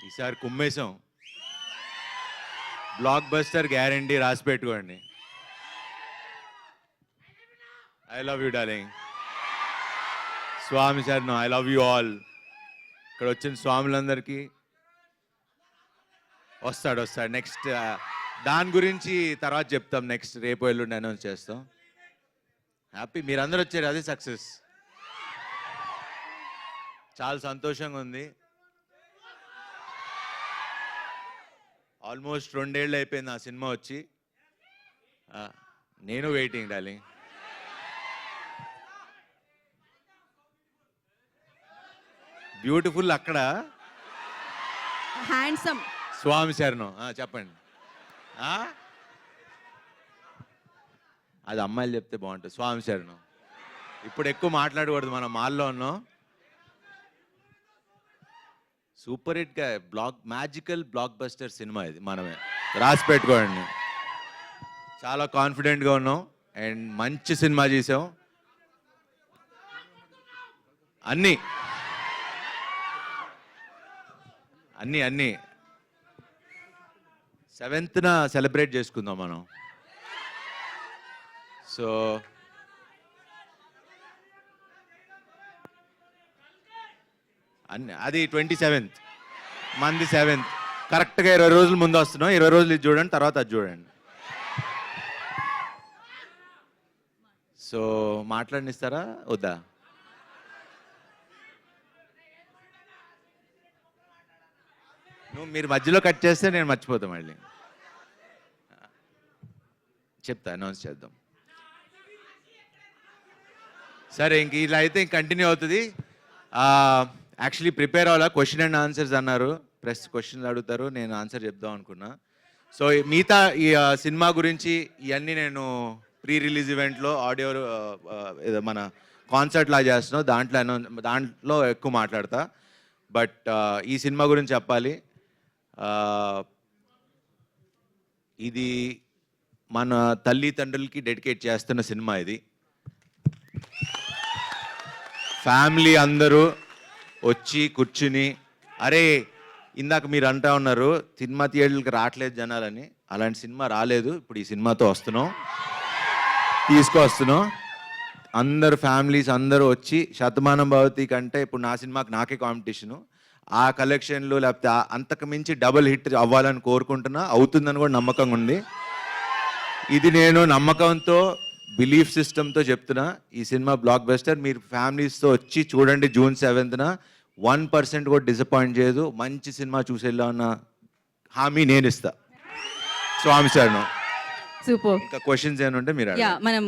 ఈసారి కుమ్మేశాం. Block buster guarantee, రాసి పెట్టుకోండి. I love you darling. స్వామి శరణం. I love you all. ఇక్కడ వచ్చిన స్వాములందరికీ వస్తాడు. నెక్స్ట్ దాని గురించి తర్వాత చెప్తాం. నెక్స్ట్ రేపు ఎల్లుండి అనౌన్స్ చేస్తాం. హ్యాపీ మీరందరూ వచ్చారు, అది సక్సెస్. చాలా సంతోషంగా ఉంది. ఆల్మోస్ట్ 2 ఏళ్ళు అయిపోయింది ఆ సినిమా వచ్చి. నేను వెయిటింగ్ డార్లింగ్. బ్యూటిఫుల్ అక్కడ, హ్యాండ్సమ్. స్వామి శరణం. చెప్పండి. అది అమ్మాయిలు చెప్తే బాగుంటుంది. స్వామి శరణం. ఇప్పుడు ఎక్కువ మాట్లాడకూడదు, మనం మాల్లో ఉన్నాం. సూపర్ హిట్ గా మ్యాజికల్ బ్లాక్ బస్టర్ సినిమా ఇది. మనమే రాసి పెట్టుకోండి. చాలా కాన్ఫిడెంట్గా ఉన్నాం అండ్ మంచి సినిమా చేసాం. అన్నీ 7th సెలబ్రేట్ చేసుకుందాం మనం. సో అది 27th, మంది 7th. కరెక్ట్గా 20 రోజుల ముందు వస్తున్నాం. 20 రోజులు ఇది చూడండి, తర్వాత అది చూడండి. సో మాట్లాడినిస్తారా వద్దా? మీరు మధ్యలో కట్ చేస్తే నేను మర్చిపోతా మళ్ళీ. చెప్తా, అనౌన్స్ చేద్దాం. సరే, ఇంక ఇలా అయితే కంటిన్యూ అవుతుంది. యాక్చువల్లీ ప్రిపేర్ అవ్వాలా. క్వశ్చన్ అండ్ ఆన్సర్స్ అన్నారు. ప్రెస్ క్వశ్చన్లు అడుగుతారు, నేను ఆన్సర్ చెప్దాం అనుకున్నా. సో మిగతా ఈ సినిమా గురించి ఇవన్నీ నేను ప్రీ రిలీజ్ ఈవెంట్లో ఆడియో ఏదో మన కాన్సర్ట్ లా చేస్తున్నాం, దాంట్లో ఎక్కువ మాట్లాడతా. బట్ ఈ సినిమా గురించి చెప్పాలి. ఇది మన తల్లిదండ్రులకి డెడికేట్ చేస్తున్న సినిమా ఇది. ఫ్యామిలీ అందరూ వచ్చి కూర్చుని, అరే ఇందాక మీరు అంటా ఉన్నారు సినిమా థియేటర్లకి రావట్లేదు జనాలని. అలాంటి సినిమా రాలేదు. ఇప్పుడు ఈ సినిమాతో తీసుకొస్తున్నాం. అందరు ఫ్యామిలీస్ అందరూ వచ్చి, శతమానం భవతి కంటే ఇప్పుడు నా సినిమాకి నాకే కాంపిటీషను. ఆ కలెక్షన్లు లేకపోతే అంతకు మించి డబుల్ హిట్ అవ్వాలని కోరుకుంటున్నా. అవుతుందని కూడా నమ్మకంగా ఉంది. ఇది నేను నమ్మకంతో, బిలీఫ్ సిస్టమ్తో చెప్తున్నా. ఈ సినిమా బ్లాక్ బస్టర్. మీరు ఫ్యామిలీస్తో వచ్చి చూడండి. June 7th 1% కూడా డిసప్పాయింట్ చేయదు. మంచి సినిమా చూసేలా ఉన్న హామీ నేను ఇస్తా. స్వామి శరణం. సూపర్. ఇంకా క్వశ్చన్స్ ఏమైనా ఉంటే మీరు మనం